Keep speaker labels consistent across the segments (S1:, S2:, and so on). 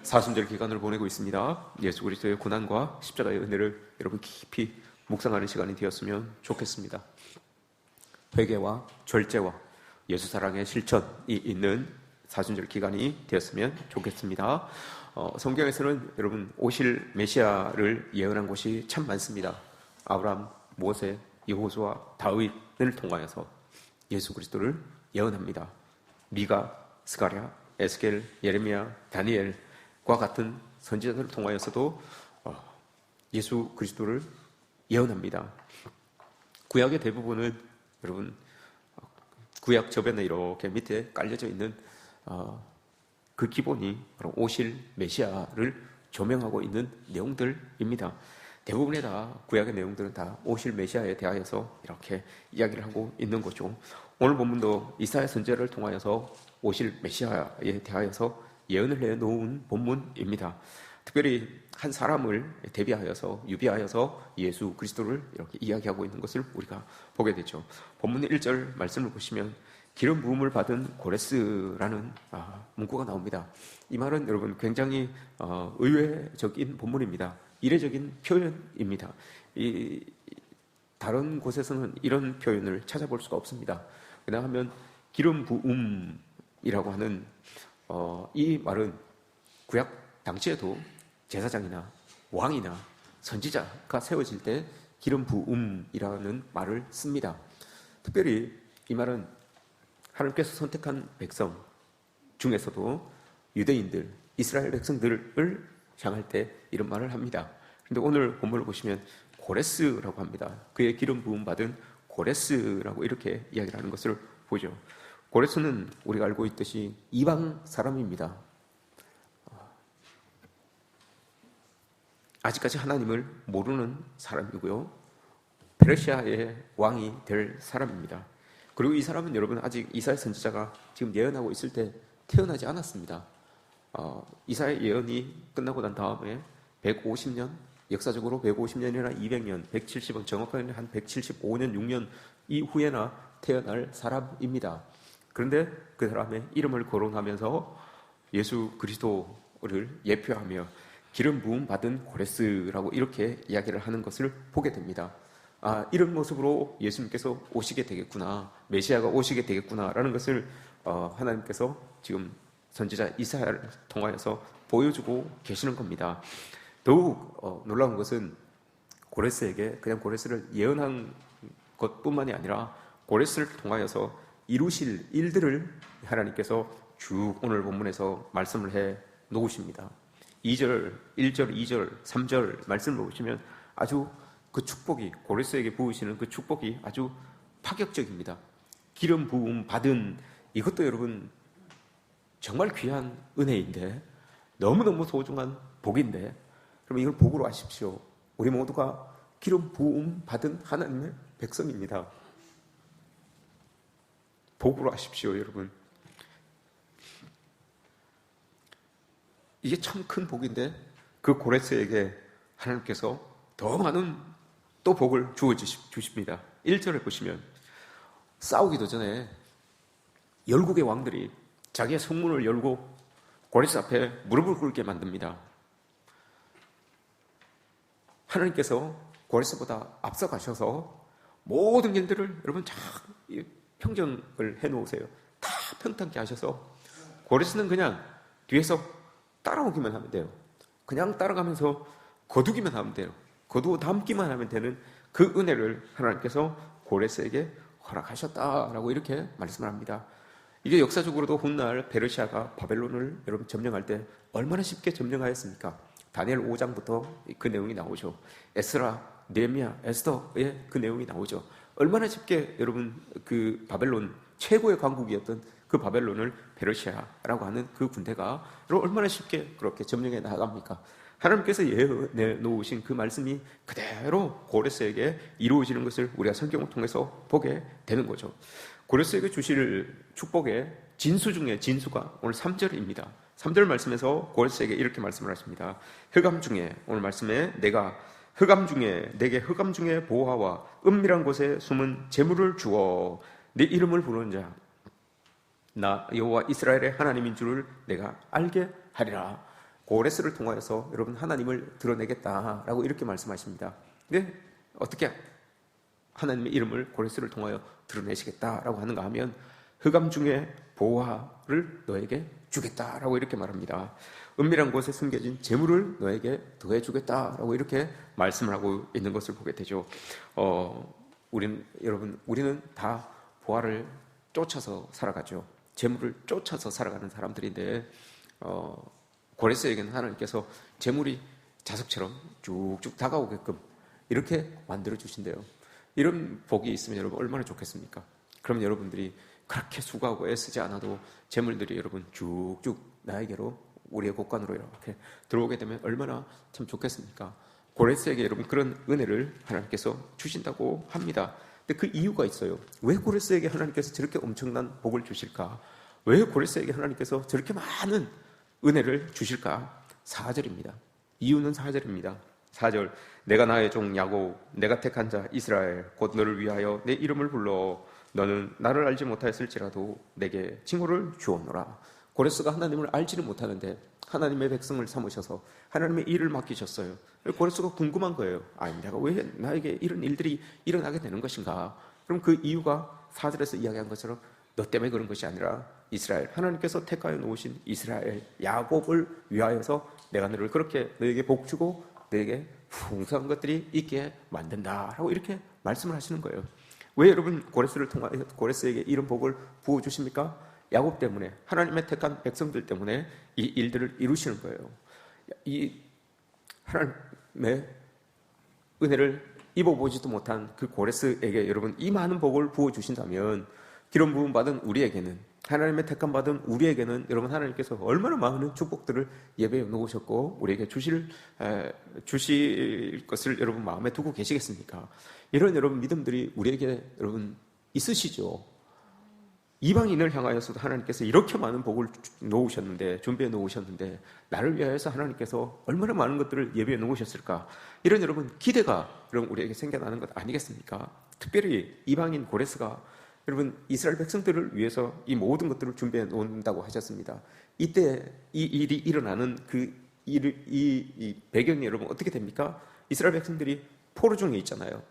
S1: 사순절 기간을 보내고 있습니다. 예수 그리스도의 고난과 십자가의 은혜를 여러분 깊이 묵상하는 시간이 되었으면 좋겠습니다. 회개와 절제와 예수 사랑의 실천이 있는 사순절 기간이 되었으면 좋겠습니다. 성경에서는 여러분 오실 메시아를 예언한 곳이 참 많습니다. 아브라함, 모세, 여호수아, 다윗을 통하여서 예수 그리스도를 예언합니다. 미가, 스가랴, 에스겔, 예레미야, 다니엘과 같은 선지자들을 통하여서도 예수 그리스도를 예언합니다. 구약의 대부분은 여러분 구약 저변에 이렇게 밑에 깔려져 있는 그 기본이 바로 오실 메시아를 조명하고 있는 내용들입니다. 대부분의 다 구약의 내용들은 다 오실 메시아에 대하여서 이렇게 이야기를 하고 있는 거죠. 오늘 본문도 이사야 선지자를 통하여서 오실 메시아에 대하여서 예언을 해놓은 본문입니다. 특별히 한 사람을 대비하여서 유비하여서 예수 그리스도를 이렇게 이야기하고 있는 것을 우리가 보게 되죠. 본문 1절 말씀을 보시면 기름 부음을 받은 고레스라는 문구가 나옵니다. 이 말은 여러분 굉장히 의외적인 본문입니다. 이례적인 표현입니다. 다른 곳에서는 이런 표현을 찾아볼 수가 없습니다. 왜냐하면 기름 부음이라고 하는 이 말은 구약 당시에도 제사장이나 왕이나 선지자가 세워질 때 기름 부음이라는 말을 씁니다. 특별히 이 말은 하나님께서 선택한 백성 중에서도 유대인들, 이스라엘 백성들을 향할 때 이런 말을 합니다. 그런데 오늘 본문을 보시면 고레스라고 합니다. 그의 기름 부음 받은 고레스라고 이렇게 이야기를 하는 것을 보죠. 고레스는 우리가 알고 있듯이 이방 사람입니다. 아직까지 하나님을 모르는 사람이고요. 페르시아의 왕이 될 사람입니다. 그리고 이 사람은 여러분 아직 이사야 선지자가 지금 예언하고 있을 때 태어나지 않았습니다. 이사야 예언이 끝나고 난 다음에 150년, 역사적으로 150년이나 200년, 170년, 정확하게 한 175년, 6년 이후에나 태어날 사람입니다. 그런데 그 사람의 이름을 거론하면서 예수 그리스도를 예표하며 기름 부음 받은 고레스라고 이렇게 이야기를 하는 것을 보게 됩니다. 이런 모습으로 예수님께서 오시게 되겠구나, 메시아가 오시게 되겠구나라는 것을 하나님께서 지금 선지자 이사야를 통하여서 보여주고 계시는 겁니다. 더욱 놀라운 것은 고레스에게 그냥 고레스를 예언한 것뿐만이 아니라 고레스를 통하여서 이루실 일들을 하나님께서 쭉 오늘 본문에서 말씀을 해 놓으십니다. 2절, 1절, 2절, 3절 말씀을 보시면 아주 그 축복이, 고레스에게 부으시는 그 축복이 아주 파격적입니다. 기름 부음 받은 이것도 여러분 정말 귀한 은혜인데, 너무너무 소중한 복인데, 그럼 이걸 복으로 하십시오. 우리 모두가 기름 부음 받은 하나님의 백성입니다. 복으로 하십시오, 여러분. 이게 참 큰 복인데 그 고레스에게 하나님께서 더 많은 또 복을 주십니다. 1절을 보시면 싸우기도 전에 열국의 왕들이 자기의 성문을 열고 고레스 앞에 무릎을 꿇게 만듭니다. 하나님께서 고레스보다 앞서가셔서 모든 일들을 여러분 잘 평정을 해놓으세요. 다 평탄케 하셔서 고레스는 그냥 뒤에서 따라오기만 하면 돼요. 그냥 따라가면서 거두기만 하면 돼요. 거두어 담기만 하면 되는 그 은혜를 하나님께서 고레스에게 허락하셨다라고 이렇게 말씀을 합니다. 이게 역사적으로도 훗날 페르시아가 바벨론을 여러분 점령할 때 얼마나 쉽게 점령하였습니까? 다니엘 5장부터 그 내용이 나오죠. 에스라, 느헤미야, 에스더의 그 내용이 나오죠. 얼마나 쉽게 여러분 그 바벨론 최고의 강국이었던 그 바벨론을 페르시아라고 하는 그 군대가 얼마나 쉽게 그렇게 점령해 나갑니까? 하나님께서 예언해 놓으신 그 말씀이 그대로 고레스에게 이루어지는 것을 우리가 성경을 통해서 보게 되는 거죠. 고레스에게 주실 축복의 진수 중에 진수가 오늘 3절입니다. 3절 말씀에서 고레스에게 이렇게 말씀을 하십니다. 흑암 중에, 오늘 말씀에 내가 흑암 중에 내게 흑암 중에 보화와 은밀한 곳에 숨은 재물을 주어 네 이름을 부르는 자 나 여호와 이스라엘의 하나님인 줄을 내가 알게 하리라. 고레스를 통하여서 여러분 하나님을 드러내겠다라고 이렇게 말씀하십니다. 근데 어떻게 하나님의 이름을 고레스를 통하여 드러내시겠다라고 하는가 하면 흑암 중에 보화를 너에게 주겠다라고 이렇게 말합니다. 은밀한 곳에 숨겨진 재물을 너에게 더해 주겠다라고 이렇게 말씀을 하고 있는 것을 보게 되죠. 우리는 다 보화를 쫓아서 살아가죠. 재물을 쫓아서 살아가는 사람들인데 고레스에게는 하나님께서 재물이 자석처럼 쭉쭉 다가오게끔 이렇게 만들어 주신대요. 이런 복이 있으면 여러분 얼마나 좋겠습니까? 그럼 여러분들이 그렇게 수고하고 애쓰지 않아도 재물들이 여러분 쭉쭉 나에게로 우리의 곳간으로 이렇게 들어오게 되면 얼마나 참 좋겠습니까? 고레스에게 여러분 그런 은혜를 하나님께서 주신다고 합니다. 근데 그 이유가 있어요. 왜 고레스에게 하나님께서 저렇게 엄청난 복을 주실까? 왜 고레스에게 하나님께서 저렇게 많은 은혜를 주실까? 4절입니다. 이유는 4절입니다. 4절, 내가 나의 종 야곱, 내가 택한 자 이스라엘, 곧 너를 위하여 내 이름을 불러 너는 나를 알지 못하였을지라도 내게 칭호를 주었노라. 고레스가 하나님을 알지는 못하는데 하나님의 백성을 삼으셔서 하나님의 일을 맡기셨어요. 고레스가 궁금한 거예요. 내가 왜 나에게 이런 일들이 일어나게 되는 것인가? 그럼 그 이유가 4절에서 이야기한 것처럼 너 때문에 그런 것이 아니라 이스라엘, 하나님께서 택하여 놓으신 이스라엘, 야곱을 위하여서 내가 너를 그렇게 너에게 복주고 너에게 풍성한 것들이 있게 만든다라고 이렇게 말씀을 하시는 거예요. 왜 여러분 고레스를 통하여 고레스에게 이런 복을 부어주십니까? 야곱 때문에, 하나님의 택한 백성들 때문에 이 일들을 이루시는 거예요. 이 하나님의 은혜를 입어보지도 못한 그 고레스에게 여러분 이 많은 복을 부어주신다면 기름 부음 받은 우리에게는, 하나님의 택함 받은 우리에게는 여러분 하나님께서 얼마나 많은 축복들을 예배해 놓으셨고 우리에게 주실 것을 여러분 마음에 두고 계시겠습니까? 이런 여러분 믿음들이 우리에게 여러분 있으시죠? 이방인을 향하여서도 하나님께서 이렇게 많은 복을 놓으셨는데, 준비해 놓으셨는데 나를 위하여서 하나님께서 얼마나 많은 것들을 예배해 놓으셨을까? 이런 여러분 기대가 여러분 우리에게 생겨나는 것 아니겠습니까? 특별히 이방인 고레스가 여러분 이스라엘 백성들을 위해서 이 모든 것들을 준비해 놓는다고 하셨습니다. 이때 이 일이 일어나는 이 배경이 여러분 어떻게 됩니까? 이스라엘 백성들이 포로 중에 있잖아요.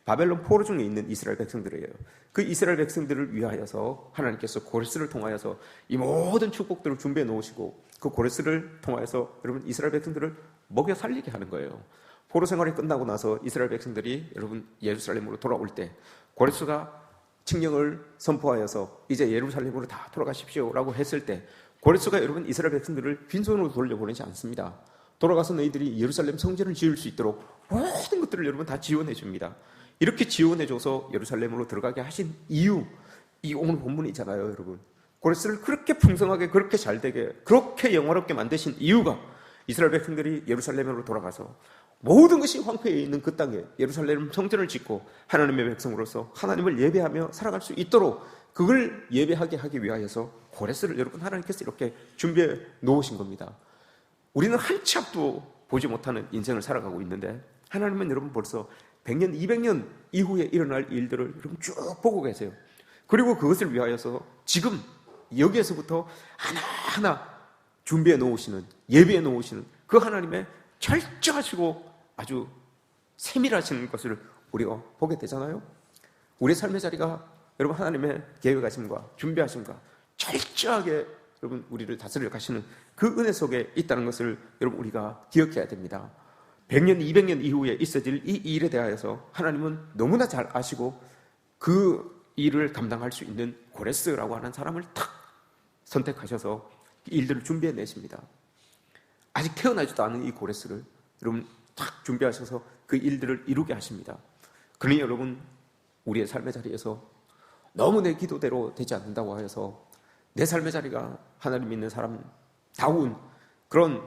S1: 바벨론 포로 중에 있는 이스라엘 백성들이에요. 그 이스라엘 백성들을 위하여서 하나님께서 고레스를 통하여서 이 모든 축복들을 준비해 놓으시고 그 고레스를 통하여서 여러분 이스라엘 백성들을 먹여 살리게 하는 거예요. 포로 생활이 끝나고 나서 이스라엘 백성들이 여러분 예루살렘으로 돌아올 때 고레스가 칙령을 선포하여서 이제 예루살렘으로 다 돌아가십시오라고 했을 때 고레스가 여러분 이스라엘 백성들을 빈손으로 돌려보내지 않습니다. 돌아가서 너희들이 예루살렘 성전을 지을 수 있도록 모든 것들을 여러분 다 지원해 줍니다. 이렇게 지원해줘서 예루살렘으로 들어가게 하신 이유, 이 오늘 본문이잖아요, 여러분. 고레스를 그렇게 풍성하게, 그렇게 잘되게, 그렇게 영화롭게 만드신 이유가 이스라엘 백성들이 예루살렘으로 돌아가서 모든 것이 황폐해 있는 그 땅에 예루살렘 성전을 짓고 하나님의 백성으로서 하나님을 예배하며 살아갈 수 있도록 그걸 예배하게 하기 위하여서 고레스를 여러분 하나님께서 이렇게 준비해 놓으신 겁니다. 우리는 한치 앞도 보지 못하는 인생을 살아가고 있는데 하나님은 여러분 벌써 100년, 200년 이후에 일어날 일들을 여러분 쭉 보고 계세요. 그리고 그것을 위하여서 지금 여기에서부터 하나하나 준비해 놓으시는, 예비해 놓으시는 그 하나님의 철저하시고 아주 세밀하신 것을 우리가 보게 되잖아요. 우리의 삶의 자리가 여러분 하나님의 계획하심과 준비하심과 철저하게 여러분 우리를 다스려 가시는 그 은혜 속에 있다는 것을 여러분 우리가 기억해야 됩니다. 100년, 200년 이후에 있어질 이 일에 대하여서 하나님은 너무나 잘 아시고 그 일을 감당할 수 있는 고레스라고 하는 사람을 탁 선택하셔서 일들을 준비해 내십니다. 아직 태어나지도 않은 이 고레스를 여러분 탁 준비하셔서 그 일들을 이루게 하십니다. 그러니 여러분 우리의 삶의 자리에서 너무 내 기도대로 되지 않는다고 하여서 내 삶의 자리가 하나님 믿는 사람다운 그런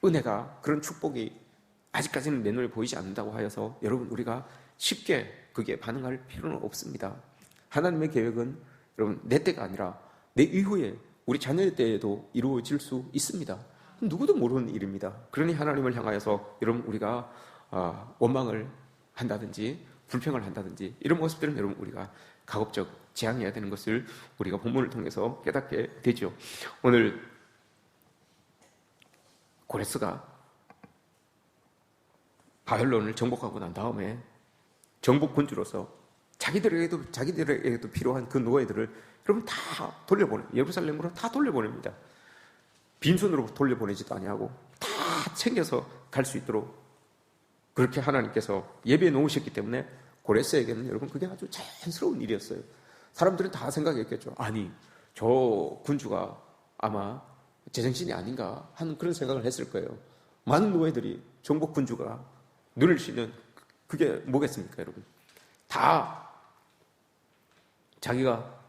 S1: 은혜가, 그런 축복이 아직까지는 내 눈에 보이지 않는다고 하여서 여러분 우리가 쉽게 그게 반응할 필요는 없습니다. 하나님의 계획은 여러분 내 때가 아니라 내 이후에 우리 자녀의 때에도 이루어질 수 있습니다. 누구도 모르는 일입니다. 그러니 하나님을 향하여서 여러분 우리가 원망을 한다든지 불평을 한다든지 이런 모습들은 여러분 우리가 가급적 지양해야 되는 것을 우리가 본문을 통해서 깨닫게 되죠. 오늘 고레스가 바벨론을 정복하고 난 다음에 정복 군주로서 자기들에게도 필요한 그 노예들을 여러분 다 예루살렘으로 다 돌려보냅니다. 빈손으로 돌려보내지도 아니하고 다 챙겨서 갈 수 있도록 그렇게 하나님께서 예배해 놓으셨기 때문에 고레스에게는 여러분 그게 아주 자연스러운 일이었어요. 사람들은 다 생각했겠죠. 아니, 저 군주가 아마 제정신이 아닌가 하는 그런 생각을 했을 거예요. 많은 노예들이 정복 군주가 누릴 수 있는 그게 뭐겠습니까, 여러분? 다 자기가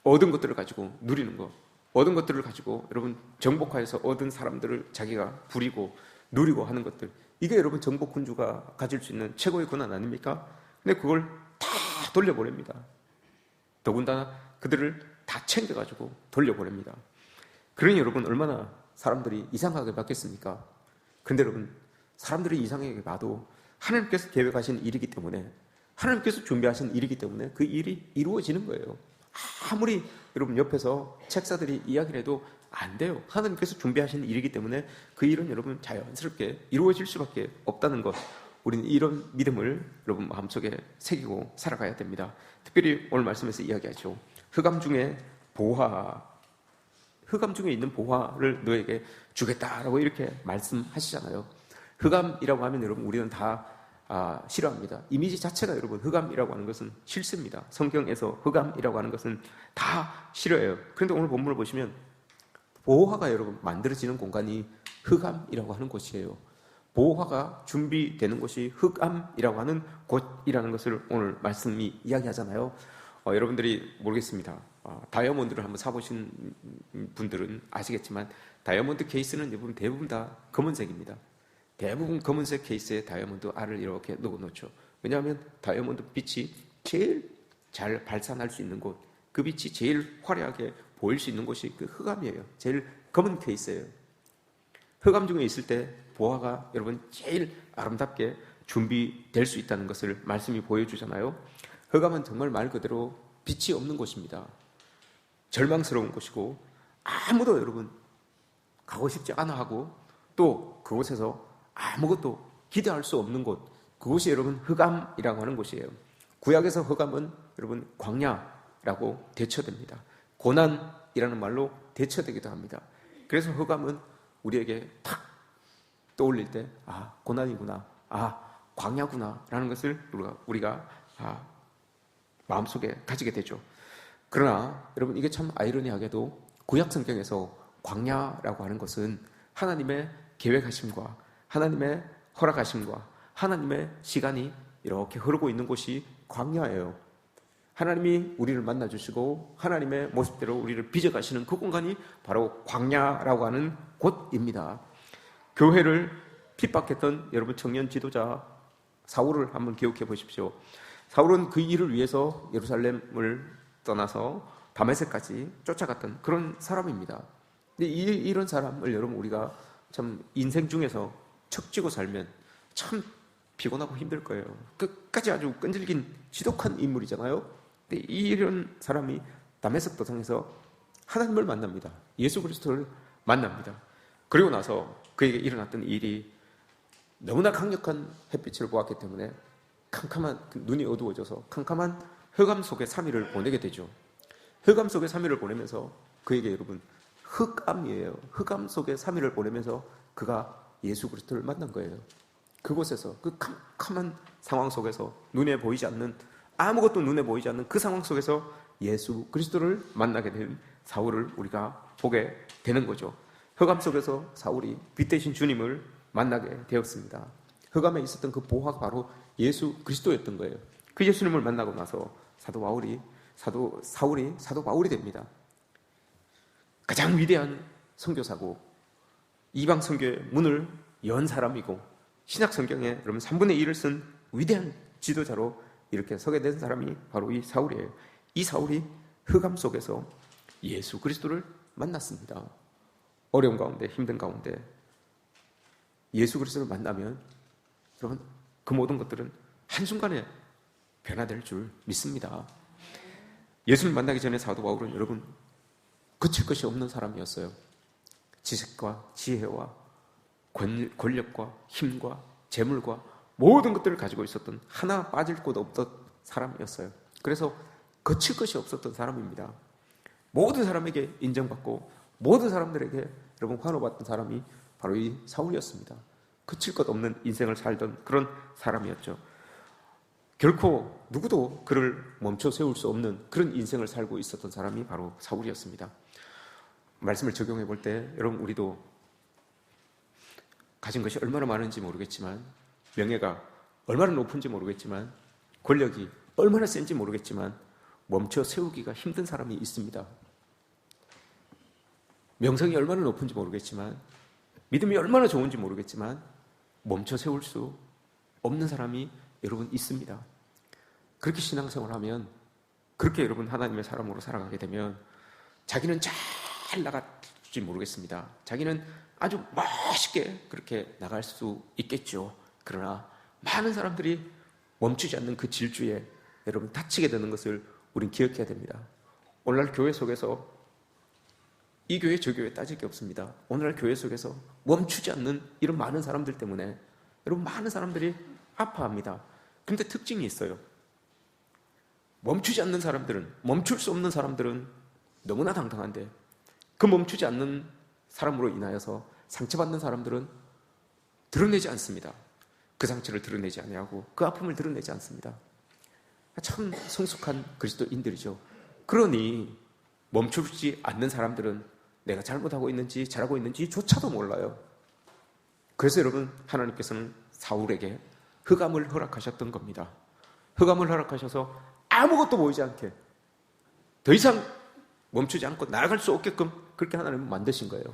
S1: 얻은 것들을 가지고 누리는 거, 얻은 것들을 가지고 여러분 정복하여서 얻은 사람들을 자기가 부리고 누리고 하는 것들, 이게 여러분 정복 군주가 가질 수 있는 최고의 권한 아닙니까? 근데 그걸 다 돌려보냅니다. 더군다나 그들을 다 챙겨가지고 돌려보냅니다. 그러니 여러분 얼마나 사람들이 이상하게 받겠습니까? 근데 여러분 사람들이 이상하게 봐도 하나님께서 계획하신 일이기 때문에, 하나님께서 준비하신 일이기 때문에 그 일이 이루어지는 거예요. 아무리 여러분 옆에서 책사들이 이야기를 해도 안 돼요. 하나님께서 준비하신 일이기 때문에 그 일은 여러분 자연스럽게 이루어질 수밖에 없다는 것, 우리는 이런 믿음을 여러분 마음속에 새기고 살아가야 됩니다. 특별히 오늘 말씀에서 이야기하죠. 흑암 중에 있는 보화를 너에게 주겠다라고 이렇게 말씀하시잖아요. 흑암이라고 하면 여러분 우리는 다 싫어합니다. 이미지 자체가 여러분 흑암이라고 하는 것은 싫습니다. 성경에서 흑암이라고 하는 것은 다 싫어해요. 그런데 오늘 본문을 보시면 보화가 여러분 만들어지는 공간이 흑암이라고 하는 곳이에요. 보화가 준비되는 곳이 흑암이라고 하는 곳이라는 것을 오늘 말씀이 이야기하잖아요. 여러분들이 모르겠습니다. 다이아몬드를 한번 사보신 분들은 아시겠지만 다이아몬드 케이스는 여러분 대부분 다 검은색입니다. 대부분 검은색 케이스에 다이아몬드 알을 이렇게 넣어놓죠. 왜냐하면 다이아몬드 빛이 제일 잘 발산할 수 있는 곳, 그 빛이 제일 화려하게 보일 수 있는 곳이 그 흑암이에요. 제일 검은 케이스예요. 흑암 중에 있을 때 보화가 여러분 제일 아름답게 준비될 수 있다는 것을 말씀이 보여주잖아요. 흑암은 정말 말 그대로 빛이 없는 곳입니다. 절망스러운 곳이고 아무도 여러분 가고 싶지 않아 하고 또 그곳에서 아무것도 기대할 수 없는 곳, 그곳이 여러분 흑암이라고 하는 곳이에요. 구약에서 흑암은 여러분 광야라고 대처됩니다. 고난이라는 말로 대처되기도 합니다. 그래서 흑암은 우리에게 탁 떠올릴 때 고난이구나, 광야구나 라는 것을 우리가 마음속에 가지게 되죠. 그러나 여러분 이게 참 아이러니하게도 구약 성경에서 광야라고 하는 것은 하나님의 계획하심과 하나님의 허락하심과 하나님의 시간이 이렇게 흐르고 있는 곳이 광야예요. 하나님이 우리를 만나주시고 하나님의 모습대로 우리를 빚어가시는 그 공간이 바로 광야라고 하는 곳입니다. 교회를 핍박했던 여러분 청년 지도자 사울을 한번 기억해 보십시오. 사울은 그 일을 위해서 예루살렘을 떠나서 다메섹까지 쫓아갔던 그런 사람입니다. 근데 이런 사람을 여러분 우리가 참 인생 중에서 척지고 살면 참 피곤하고 힘들 거예요. 끝까지 아주 끈질긴 지독한 인물이잖아요. 근데 이런 사람이 다메섹 도상에서 하나님을 만납니다. 예수 그리스도를 만납니다. 그리고 나서 그에게 일어났던 일이 너무나 강력한 햇빛을 보았기 때문에 캄캄한 눈이 어두워져서 캄캄한 흑암 속에 3일을 보내게 되죠. 흑암 속에 3일을 보내면서 그에게 여러분 흑암이에요. 흑암 속에 3일을 보내면서 그가 예수 그리스도를 만난 거예요. 그곳에서 그 캄캄한 상황 속에서 눈에 보이지 않는, 아무것도 눈에 보이지 않는 그 상황 속에서 예수 그리스도를 만나게 된 사울을 우리가 보게 되는 거죠. 흑암 속에서 사울이 빛 대신 주님을 만나게 되었습니다. 흑암에 있었던 그 보화가 바로 예수 그리스도였던 거예요. 그 예수님을 만나고 나서 사울이 사도 바울이 됩니다. 가장 위대한 선교사고 이방 선교의 문을 연 사람이고 신약 성경에 여러분 3분의 1을 쓴 위대한 지도자로 이렇게 서게 된 사람이 바로 이 사울이에요. 이 사울이 흑암 속에서 예수 그리스도를 만났습니다. 어려운 가운데, 힘든 가운데 예수 그리스도를 만나면 여러분 그 모든 것들은 한순간에 변화될 줄 믿습니다. 예수를 만나기 전에 사도 바울은 여러분 그칠 것이 없는 사람이었어요. 지식과 지혜와 권력과 힘과 재물과 모든 것들을 가지고 있었던, 하나 빠질 곳 없던 사람이었어요. 그래서 거칠 것이 없었던 사람입니다. 모든 사람에게 인정받고 모든 사람들에게 여러분 환호받던 사람이 바로 이 사울이었습니다. 거칠 것 없는 인생을 살던 그런 사람이었죠. 결코 누구도 그를 멈춰 세울 수 없는 그런 인생을 살고 있었던 사람이 바로 사울이었습니다. 말씀을 적용해 볼 때 여러분, 우리도 가진 것이 얼마나 많은지 모르겠지만, 명예가 얼마나 높은지 모르겠지만, 권력이 얼마나 센지 모르겠지만 멈춰 세우기가 힘든 사람이 있습니다. 명성이 얼마나 높은지 모르겠지만, 믿음이 얼마나 좋은지 모르겠지만 멈춰 세울 수 없는 사람이 여러분 있습니다. 그렇게 신앙생활을 하면, 그렇게 여러분 하나님의 사람으로 살아가게 되면 자기는 잘 나갈지 모르겠습니다. 자기는 아주 멋있게 그렇게 나갈 수 있겠죠. 그러나 많은 사람들이 멈추지 않는 그 질주에 여러분 다치게 되는 것을 우린 기억해야 됩니다. 오늘날 교회 속에서 이 교회 저 교회 따질 게 없습니다. 오늘날 교회 속에서 멈추지 않는 이런 많은 사람들 때문에 여러분 많은 사람들이 아파합니다. 그런데 특징이 있어요. 멈추지 않는 사람들은, 멈출 수 없는 사람들은 너무나 당당한데, 그 멈추지 않는 사람으로 인하여서 상처받는 사람들은 드러내지 않습니다. 그 상처를 드러내지 아니하고 그 아픔을 드러내지 않습니다. 참 성숙한 그리스도인들이죠. 그러니 멈추지 않는 사람들은 내가 잘못하고 있는지 잘하고 있는지 조차도 몰라요. 그래서 여러분, 하나님께서는 사울에게 흑암을 허락하셨던 겁니다. 흑암을 허락하셔서 아무것도 보이지 않게, 더 이상 멈추지 않고 나아갈 수 없게끔 그렇게 하나님은 만드신 거예요.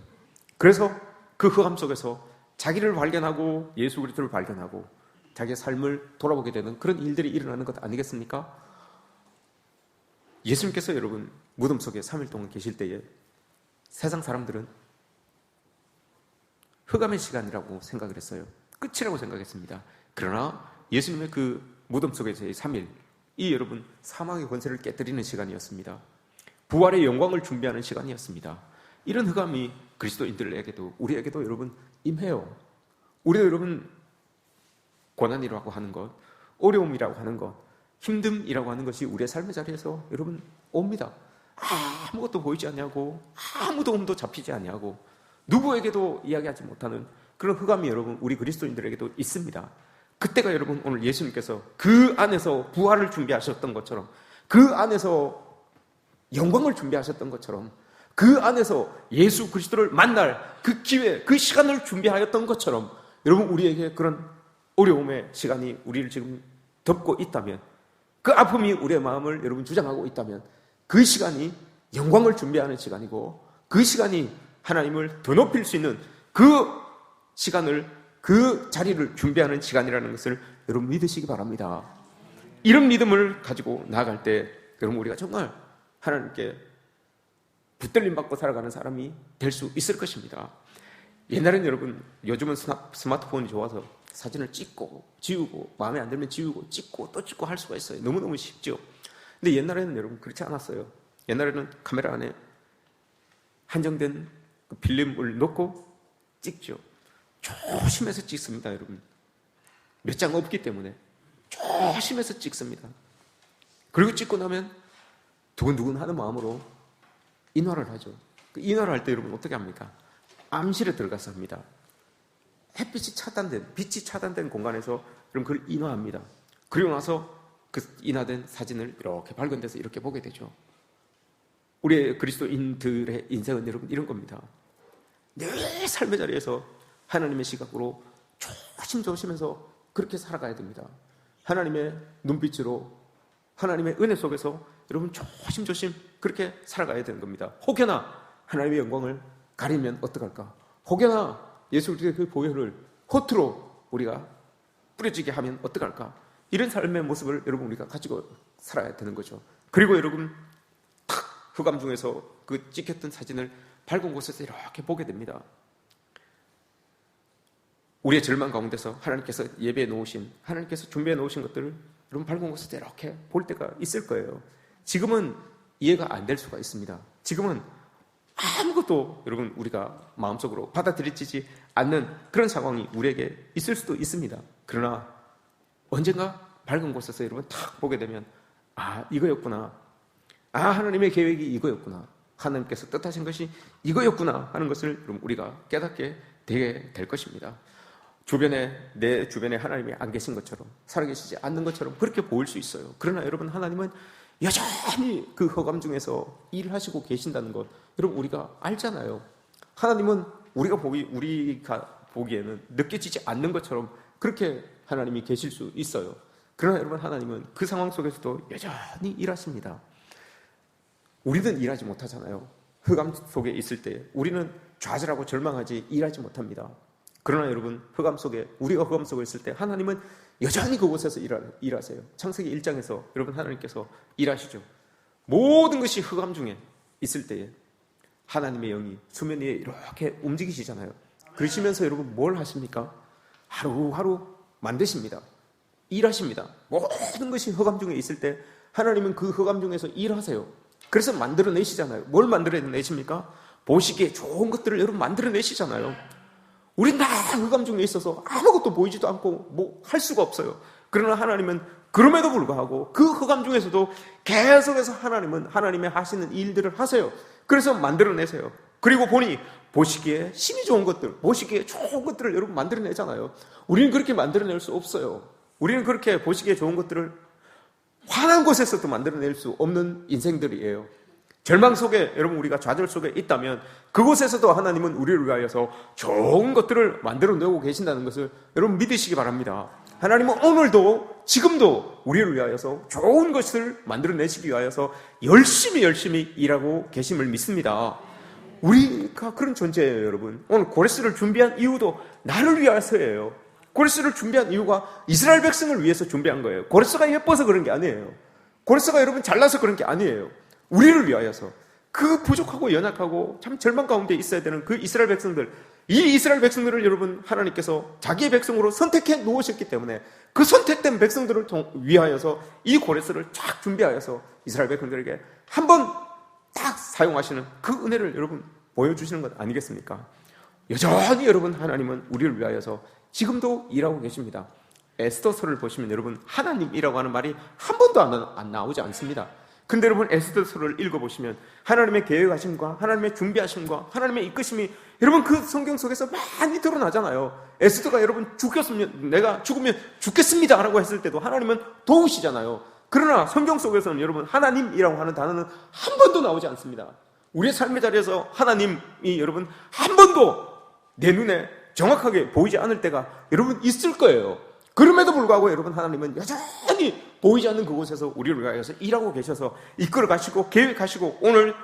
S1: 그래서 그 흑암 속에서 자기를 발견하고 예수 그리스도를 발견하고 자기의 삶을 돌아보게 되는 그런 일들이 일어나는 것 아니겠습니까? 예수님께서 여러분 무덤 속에 3일 동안 계실 때에 세상 사람들은 흑암의 시간이라고 생각을 했어요. 끝이라고 생각했습니다. 그러나 예수님의 그 무덤 속에서의 3일, 이 여러분 사망의 권세를 깨뜨리는 시간이었습니다. 부활의 영광을 준비하는 시간이었습니다. 이런 흑암이 그리스도인들에게도, 우리에게도 여러분 임해요. 우리도 여러분 고난이라고 하는 것, 어려움이라고 하는 것, 힘듦이라고 하는 것이 우리의 삶의 자리에서 여러분 옵니다. 아무것도 보이지 않냐고, 아무 도움도 잡히지 않냐고, 누구에게도 이야기하지 못하는 그런 흑암이 여러분 우리 그리스도인들에게도 있습니다. 그때가 여러분 오늘 예수님께서 그 안에서 부활을 준비하셨던 것처럼, 그 안에서 영광을 준비하셨던 것처럼, 그 안에서 예수 그리스도를 만날 그 기회, 그 시간을 준비하였던 것처럼 여러분 우리에게 그런 어려움의 시간이 우리를 지금 덮고 있다면, 그 아픔이 우리의 마음을 여러분 주장하고 있다면 그 시간이 영광을 준비하는 시간이고, 그 시간이 하나님을 더 높일 수 있는 그 시간을, 그 자리를 준비하는 시간이라는 것을 여러분 믿으시기 바랍니다. 이런 믿음을 가지고 나아갈 때 여러분 우리가 정말 하나님께 붙들림 받고 살아가는 사람이 될 수 있을 것입니다. 옛날에는 여러분, 요즘은 스마트폰이 좋아서 사진을 찍고 지우고, 마음에 안 들면 지우고 찍고 또 찍고 할 수가 있어요. 너무너무 쉽죠. 근데 옛날에는 여러분 그렇지 않았어요. 옛날에는 카메라 안에 한정된 그 필름을 넣고 찍죠. 조심해서 찍습니다, 여러분. 몇 장 없기 때문에 조심해서 찍습니다. 그리고 찍고 나면 두근두근 하는 마음으로 인화를 하죠. 그 인화를 할 때 여러분 어떻게 합니까? 암실에 들어가서 합니다. 햇빛이 차단된, 빛이 차단된 공간에서 여러분 그걸 인화합니다. 그리고 나서 그 인화된 사진을 이렇게 밝은 데서 이렇게 보게 되죠. 우리의 그리스도인들의 인생은 여러분 이런 겁니다. 늘 삶의 자리에서 하나님의 시각으로 조심조심해서 그렇게 살아가야 됩니다. 하나님의 눈빛으로, 하나님의 은혜 속에서 여러분 조심조심 그렇게 살아가야 되는 겁니다. 혹여나 하나님의 영광을 가리면 어떡할까? 혹여나 예수 그리스도의 그 보혈을 허투루 우리가 뿌려지게 하면 어떡할까? 이런 삶의 모습을 여러분 우리가 가지고 살아야 되는 거죠. 그리고 여러분 탁 흑암 중에서 그 찍혔던 사진을 밝은 곳에서 이렇게 보게 됩니다. 우리의 절망 가운데서 하나님께서 예배해 놓으신, 하나님께서 준비해 놓으신 것들을 여러분 밝은 곳에서 이렇게 볼 때가 있을 거예요. 지금은 이해가 안 될 수가 있습니다. 지금은 아무것도 여러분 우리가 마음속으로 받아들이지 않는 그런 상황이 우리에게 있을 수도 있습니다. 그러나 언젠가 밝은 곳에서 여러분 탁 보게 되면 이거였구나. 하나님의 계획이 이거였구나. 하나님께서 뜻하신 것이 이거였구나 하는 것을 여러분 우리가 깨닫게 되게 될 것입니다. 내 주변에 하나님이 안 계신 것처럼 살아계시지 않는 것처럼 그렇게 보일 수 있어요. 그러나 여러분 하나님은 여전히 그 허감 중에서 일하시고 계신다는 것 여러분 우리가 알잖아요. 하나님은 우리가 보기에는 느껴지지 않는 것처럼 그렇게 하나님이 계실 수 있어요. 그러나 여러분 하나님은 그 상황 속에서도 여전히 일하십니다. 우리는 일하지 못하잖아요. 흑암 속에 있을 때 우리는 좌절하고 절망하지 일하지 못합니다. 그러나 여러분 우리가 흑암 속에 있을 때 하나님은 여전히 그곳에서 일하세요. 창세기 1장에서 여러분 하나님께서 일하시죠. 모든 것이 흑암 중에 있을 때에 하나님의 영이 수면 위에 이렇게 움직이시잖아요. 그러시면서 여러분 뭘 하십니까? 하루하루 만드십니다. 일하십니다. 모든 것이 흑암 중에 있을 때 하나님은 그 흑암 중에서 일하세요. 그래서 만들어내시잖아요. 뭘 만들어내십니까? 보시기에 좋은 것들을 여러분 만들어내시잖아요. 우린 다 흑암 중에 있어서 아무것도 보이지도 않고 뭐 할 수가 없어요. 그러나 하나님은 그럼에도 불구하고 그 흑암 중에서도 계속해서 하나님은 하나님의 하시는 일들을 하세요. 그래서 만들어내세요. 그리고 보시기에 힘이 좋은 것들, 보시기에 좋은 것들을 여러분 만들어내잖아요. 우리는 그렇게 만들어낼 수 없어요. 우리는 그렇게 보시기에 좋은 것들을 환한 곳에서도 만들어낼 수 없는 인생들이에요. 절망 속에 여러분 우리가 좌절 속에 있다면 그곳에서도 하나님은 우리를 위하여서 좋은 것들을 만들어내고 계신다는 것을 여러분 믿으시기 바랍니다. 하나님은 오늘도 지금도 우리를 위하여서 좋은 것을 만들어내시기 위하여서 열심히 일하고 계심을 믿습니다. 우리가 그런 존재예요. 여러분 오늘 고레스를 준비한 이유도 나를 위해서예요. 고레스를 준비한 이유가 이스라엘 백성을 위해서 준비한 거예요. 고레스가 예뻐서 그런 게 아니에요. 고레스가 여러분 잘나서 그런 게 아니에요. 우리를 위하여서 그 부족하고 연약하고 참 절망 가운데 있어야 되는 그 이스라엘 백성들, 이 이스라엘 백성들을 여러분 하나님께서 자기의 백성으로 선택해 놓으셨기 때문에 그 선택된 백성들을 위하여서 이 고레스를 쫙 준비하여서 이스라엘 백성들에게 한번 딱 사용하시는 그 은혜를 여러분 보여주시는 것 아니겠습니까? 여전히 여러분 하나님은 우리를 위하여서 지금도 일하고 계십니다. 에스더서를 보시면 여러분 하나님이라고 하는 말이 한 번도 안 나오지 않습니다. 근데 여러분 에스더서를 읽어보시면 하나님의 계획하심과 하나님의 준비하심과 하나님의 이끄심이 여러분 그 성경 속에서 많이 드러나잖아요. 에스더가 여러분 내가 죽으면 죽겠습니다 라고 했을 때도 하나님은 도우시잖아요. 그러나 성경 속에서는 여러분 하나님이라고 하는 단어는 한 번도 나오지 않습니다. 우리의 삶의 자리에서 하나님이 여러분 한 번도 내 눈에 정확하게 보이지 않을 때가 여러분 있을 거예요. 그럼에도 불구하고 여러분 하나님은 여전히 보이지 않는 그곳에서 우리를 위하여서 일하고 계셔서 이끌어 가시고 계획하시고 오늘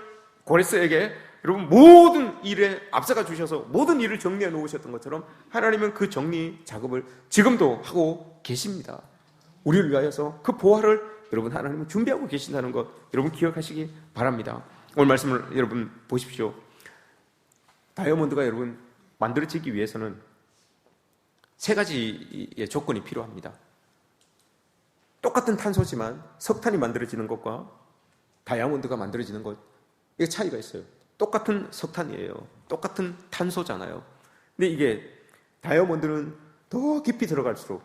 S1: 고레스에게 여러분 모든 일에 앞서가 주셔서 모든 일을 정리해 놓으셨던 것처럼 하나님은 그 정리 작업을 지금도 하고 계십니다. 우리를 위하여서 그 보화를 여러분 하나님은 준비하고 계신다는 것 여러분 기억하시기 바랍니다. 오늘 말씀을 여러분 보십시오. 다이아몬드가 여러분 만들어지기 위해서는 세 가지의 조건이 필요합니다. 똑같은 탄소지만 석탄이 만들어지는 것과 다이아몬드가 만들어지는 것, 이게 차이가 있어요. 똑같은 석탄이에요. 똑같은 탄소잖아요. 근데 이게 다이아몬드는 더 깊이 들어갈수록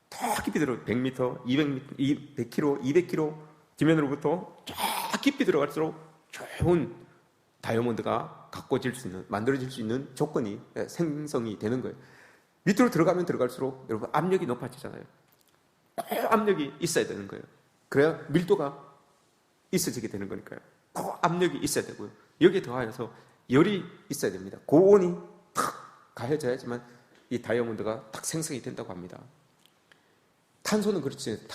S1: 더 깊이 100m, 200m, 100km, 200km 지면으로부터 더 깊이 들어갈수록 좋은 다이아몬드가 만들어질 수 있는 조건이 생성이 되는 거예요. 밑으로 들어가면 들어갈수록 여러분 압력이 높아지잖아요. 압력이 있어야 되는 거예요. 그래야 밀도가 있어지게 되는 거니까요. 압력이 있어야 되고요. 여기에 더하여서 열이 있어야 됩니다. 고온이 탁 가해져야지만 이 다이아몬드가 탁 생성이 된다고 합니다. 탄소는 그렇지,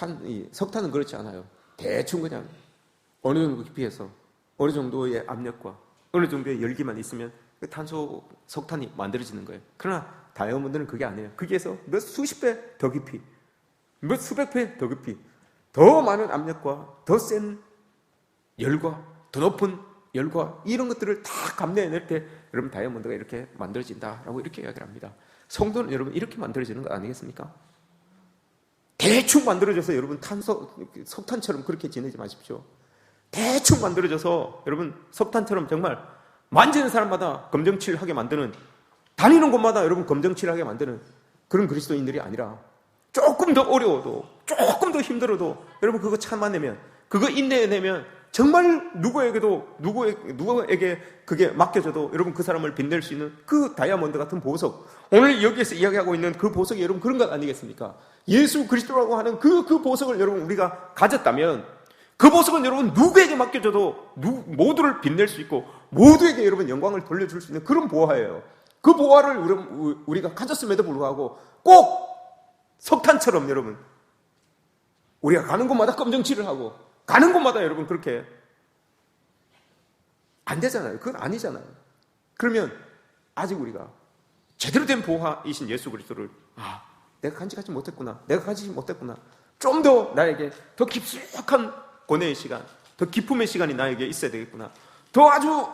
S1: 석탄은 그렇지 않아요. 대충 그냥 어느 정도 깊이에서 어느 정도의 압력과 어느 정도의 열기만 있으면 그 석탄이 만들어지는 거예요. 그러나 다이아몬드는 그게 아니에요. 거기에서 몇 수십 배 더 깊이, 몇 수백 배 더 깊이, 더 많은 압력과 더 센 열과 더 높은 열과 이런 것들을 다 감내해낼 때 여러분 다이아몬드가 이렇게 만들어진다라고 이렇게 이야기를 합니다. 성도는 여러분 이렇게 만들어지는 거 아니겠습니까? 대충 만들어져서 여러분 석탄처럼 그렇게 지내지 마십시오. 대충 만들어져서 여러분 석탄처럼 정말 만지는 사람마다 검정칠하게 만드는, 다니는 곳마다 여러분 검정칠하게 만드는 그런 그리스도인들이 아니라 조금 더 어려워도, 조금 더 힘들어도 여러분 그거 참아내면, 그거 인내해내면 정말 누구에게 그게 맡겨져도 여러분 그 사람을 빛낼 수 있는 그 다이아몬드 같은 보석, 오늘 여기에서 이야기하고 있는 그 보석이 여러분 그런 것 아니겠습니까? 예수 그리스도라고 하는 그 보석을 여러분 우리가 가졌다면, 그 보석은 여러분 누구에게 맡겨져도 모두를 빛낼 수 있고 모두에게 여러분 영광을 돌려줄 수 있는 그런 보화예요. 그 보화를 우리가 가졌음에도 불구하고 꼭 석탄처럼 여러분 우리가 가는 곳마다 검정칠을 하고 가는 곳마다 여러분 그렇게 안 되잖아요. 그건 아니잖아요. 그러면 아직 우리가 제대로 된 보화이신 예수 그리스도를 내가 간직하지 못했구나, 내가 가지지 못했구나, 좀 더 나에게 더 깊숙한 고뇌의 시간, 더 기쁨의 시간이 나에게 있어야 되겠구나, 더 아주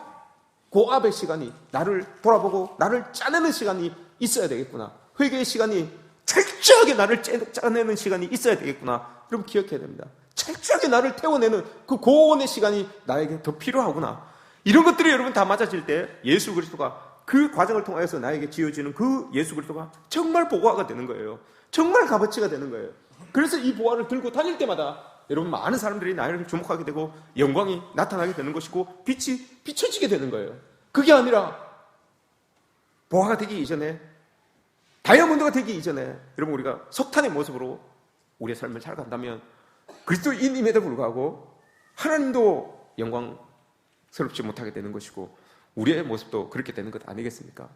S1: 고압의 시간이, 나를 돌아보고 나를 짜내는 시간이 있어야 되겠구나, 회개의 시간이 철저하게 나를 짜내는 시간이 있어야 되겠구나, 여러분 기억해야 됩니다. 철저하게 나를 태워내는 그 고온의 시간이 나에게 더 필요하구나. 이런 것들이 여러분 다 맞아질 때 예수 그리스도가 그 과정을 통해서 나에게 지어지는 그 예수 그리스도가 정말 보화가 되는 거예요. 정말 값어치가 되는 거예요. 그래서 이 보화를 들고 다닐 때마다 여러분 많은 사람들이 나를 주목하게 되고 영광이 나타나게 되는 것이고 빛이 비춰지게 되는 거예요. 그게 아니라 보화가 되기 이전에, 다이아몬드가 되기 이전에 여러분 우리가 석탄의 모습으로 우리의 삶을 살아간다면 그리스도인임에도 불구하고 하나님도 영광스럽지 못하게 되는 것이고 우리의 모습도 그렇게 되는 것 아니겠습니까?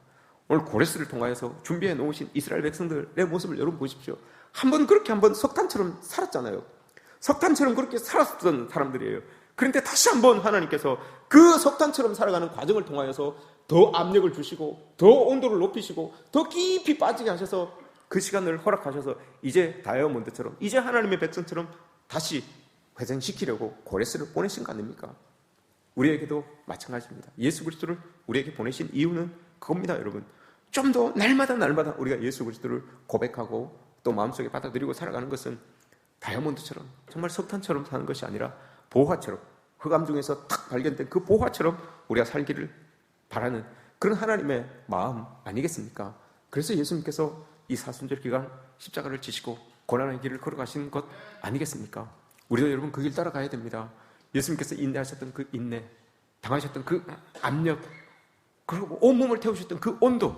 S1: 오늘 고레스를 통하여서 준비해 놓으신 이스라엘 백성들의 모습을 여러분 보십시오. 한번 석탄처럼 살았잖아요. 석탄처럼 그렇게 살았던 사람들이에요. 그런데 다시 한번 하나님께서 그 석탄처럼 살아가는 과정을 통하여서 더 압력을 주시고 더 온도를 높이시고 더 깊이 빠지게 하셔서 그 시간을 허락하셔서 이제 다이아몬드처럼, 이제 하나님의 백성처럼 다시 회생시키려고 고레스를 보내신 거 아닙니까? 우리에게도 마찬가지입니다. 예수 그리스도를 우리에게 보내신 이유는 그겁니다, 여러분. 좀 더 날마다 우리가 예수 그리스도를 고백하고 또 마음속에 받아들이고 살아가는 것은 다이아몬드처럼, 정말 석탄처럼 사는 것이 아니라 보화처럼, 흑암 중에서 탁 발견된 그 보화처럼 우리가 살기를 바라는 그런 하나님의 마음 아니겠습니까? 그래서 예수님께서 이 사순절 기간 십자가를 지시고 고난의 길을 걸어가신 것 아니겠습니까? 우리도 여러분 그 길 따라가야 됩니다. 예수님께서 인내하셨던 그 인내, 당하셨던 그 압력, 그리고 온몸을 태우셨던 그 온도,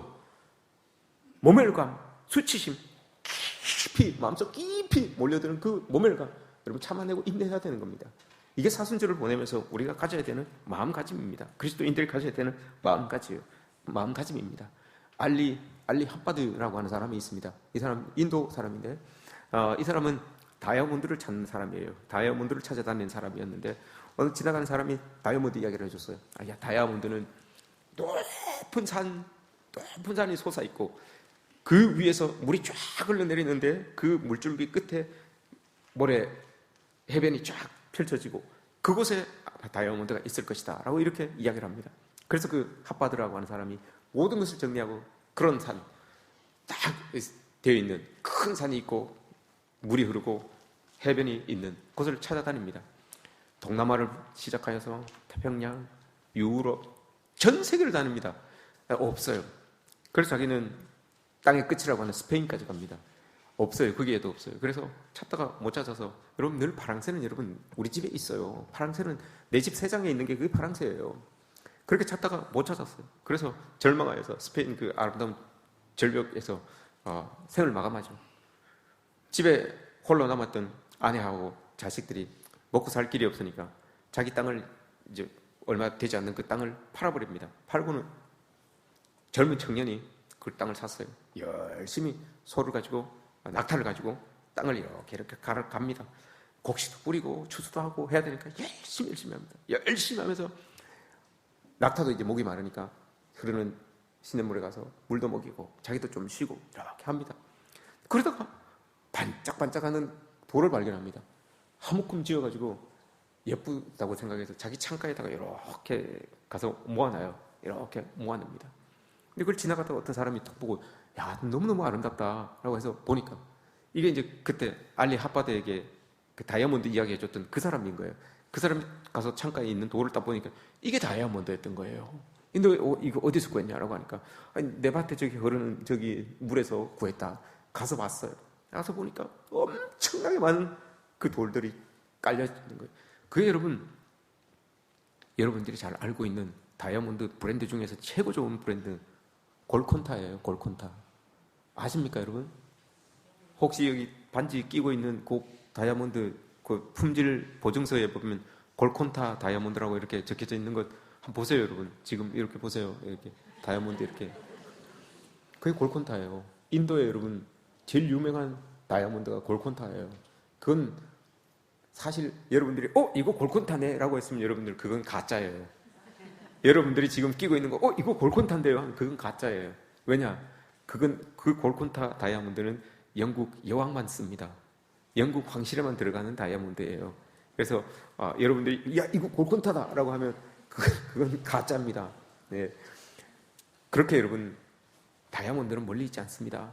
S1: 모멸감, 수치심, 깊이 마음속 깊이 몰려드는 그 모멸감, 여러분 참아내고 인내해야 되는 겁니다. 이게 사순절을 보내면서 우리가 가져야 되는 마음가짐입니다. 그리스도인들이 가져야 되는 마음가짐입니다. 알리 핫바드라고 하는 사람이 있습니다. 이 사람 인도 사람인데 이 사람은 다이아몬드를 찾는 사람이에요. 다이아몬드를 찾아다니는 사람이었는데 어느 지나가는 사람이 다이아몬드 이야기를 해줬어요. 다이아몬드는 높은 산이 솟아있고 그 위에서 물이 쫙 흘러내리는데 그 물줄기 끝에 모래 해변이 쫙 펼쳐지고 그곳에 다이아몬드가 있을 것이다 라고 이렇게 이야기를 합니다. 그래서 그 핫바드라고 하는 사람이 모든 것을 정리하고 그런 산, 딱 되어 있는 큰 산이 있고 물이 흐르고 해변이 있는 곳을 찾아다닙니다. 동남아를 시작하여서 태평양, 유럽, 전 세계를 다닙니다. 없어요. 그래서 자기는 땅의 끝이라고 하는 스페인까지 갑니다. 없어요. 거기에도 없어요. 그래서 찾다가 못 찾아서, 여러분 늘 파랑새는 여러분 우리 집에 있어요. 파랑새는 내 집 세장에 있는 게 그게 파랑새예요. 그렇게 찾다가 못 찾았어요. 그래서 절망하여서 스페인 그 아름다운 절벽에서 생을 마감하죠. 집에 홀로 남았던 아내하고 자식들이 먹고 살 길이 없으니까 자기 땅을 이제 얼마 되지 않는 그 땅을 팔아버립니다. 팔고는 젊은 청년이 그 땅을 샀어요. 열심히 소를 가지고 낙타를 가지고 땅을 이렇게 갈아갑니다. 곡식도 뿌리고 추수도 하고 해야 되니까 열심히 합니다. 열심히 하면서 낙타도 이제 목이 마르니까 흐르는 시냇물에 가서 물도 먹이고 자기도 좀 쉬고 이렇게 합니다. 그러다가 반짝반짝하는 돌을 발견합니다. 한 묶음 지어가지고 예쁘다고 생각해서 자기 창가에다가 이렇게 가서 모아놔요. 이렇게 모아냅니다. 근데 그걸 지나가다가 어떤 사람이 딱 보고, 야, 너무너무 아름답다 라고 해서 보니까 이게 이제 그때 알리 핫바드에게 그 다이아몬드 이야기 해줬던 그 사람인 거예요. 그 사람이 가서 창가에 있는 돌을 딱 보니까 이게 다이아몬드였던 거예요. 인도에 이거 어디서 구했냐라고 하니까 아니, 내 밭에 저기 흐르는 저기 물에서 구했다. 가서 봤어요. 가서 보니까 엄청나게 많은 그 돌들이 깔려 있는 거예요. 그게 여러분들이 잘 알고 있는 다이아몬드 브랜드 중에서 최고 좋은 브랜드 골콘타예요. 골콘타. 아십니까, 여러분? 혹시 여기 반지 끼고 있는 그 다이아몬드 그 품질 보증서에 보면 골콘타 다이아몬드라고 이렇게 적혀져 있는 것 한번 보세요, 여러분. 지금 이렇게 보세요. 이렇게 다이아몬드 이렇게. 그게 골콘타예요. 인도에 여러분 제일 유명한 다이아몬드가 골콘타예요. 그건 사실 여러분들이 이거 골콘타네라고 했으면 여러분들 그건 가짜예요. 여러분들이 지금 끼고 있는 거 이거 골콘타인데요. 그건 가짜예요. 왜냐? 그 골콘타 다이아몬드는 영국 여왕만 씁니다. 영국 황실에만 들어가는 다이아몬드예요. 그래서 여러분들이 야 이거 골콘타다라고 하면 그건 가짜입니다. 네. 그렇게 여러분 다이아몬드는 멀리 있지 않습니다.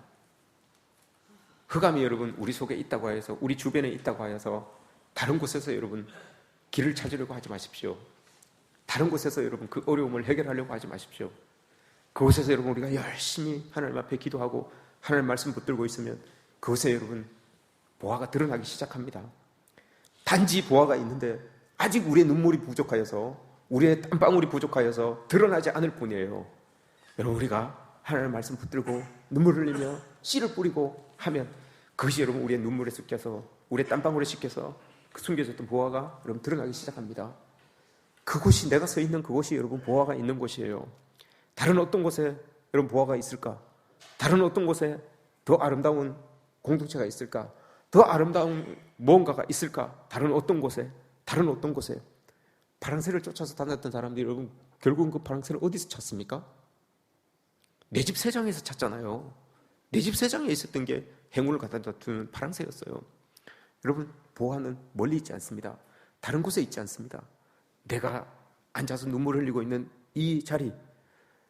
S1: 흑암이 여러분 우리 속에 있다고 해서 우리 주변에 있다고 하여서 다른 곳에서 여러분 길을 찾으려고 하지 마십시오. 다른 곳에서 여러분 그 어려움을 해결하려고 하지 마십시오. 그곳에서 여러분 우리가 열심히 하나님 앞에 기도하고 하나님 말씀 붙들고 있으면 그곳에 여러분 보화가 드러나기 시작합니다. 단지 보화가 있는데 아직 우리의 눈물이 부족하여서 우리의 땀방울이 부족하여서 드러나지 않을 뿐이에요. 여러분 우리가 하나님 말씀 붙들고 눈물을 흘리며 씨를 뿌리고 하면 그것이 여러분 우리의 눈물에 섞여서 우리의 땀방울에 씻겨서 그 숨겨졌던 보화가 여러분 드러나기 시작합니다. 그곳이 내가 서 있는 그곳이 여러분 보화가 있는 곳이에요. 다른 어떤 곳에 여러분 보화가 있을까? 다른 어떤 곳에 더 아름다운 공동체가 있을까? 더 아름다운 무언가가 있을까? 다른 어떤 곳에 파랑새를 쫓아서 다녔던 사람들이 여러분 결국은 그 파랑새를 어디서 찾습니까? 내 집 새장에서 찾잖아요. 내 집 새장에 있었던 게 행운을 갖다 주는 파랑새였어요. 여러분 보화는 멀리 있지 않습니다. 다른 곳에 있지 않습니다. 내가 앉아서 눈물 흘리고 있는 이 자리,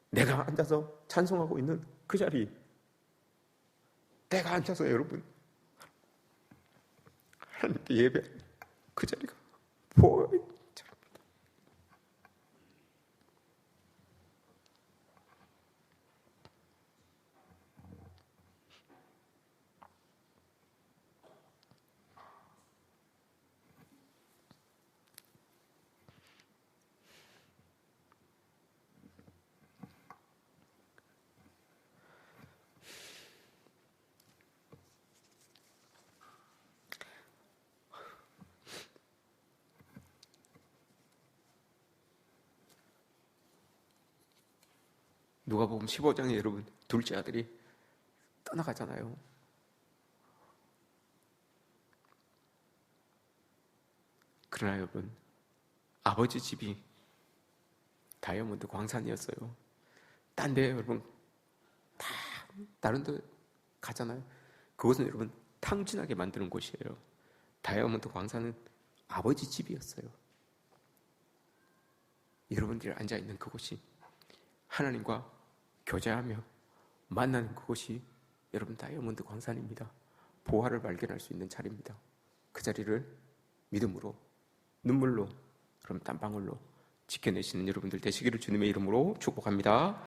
S1: 내가 앉아서 찬송하고 있는 그 자리, 내가 앉아서 여러분 하나님께 예배 그 자리가 보여요. 누가복음 15장에 여러분 둘째 아들이 떠나가잖아요. 그러나 여러분 아버지 집이 다이아몬드 광산이었어요. 딴 데 여러분 다 다른 데 가잖아요. 그것은 여러분 탕진하게 만드는 곳이에요. 다이아몬드 광산은 아버지 집이었어요. 여러분들이 앉아있는 그곳이 하나님과 교제하며 만나는 그곳이 여러분 다이아몬드 광산입니다. 보화를 발견할 수 있는 자리입니다. 그 자리를 믿음으로 눈물로 그럼 땀방울로 지켜내시는 여러분들 되시기를 주님의 이름으로 축복합니다.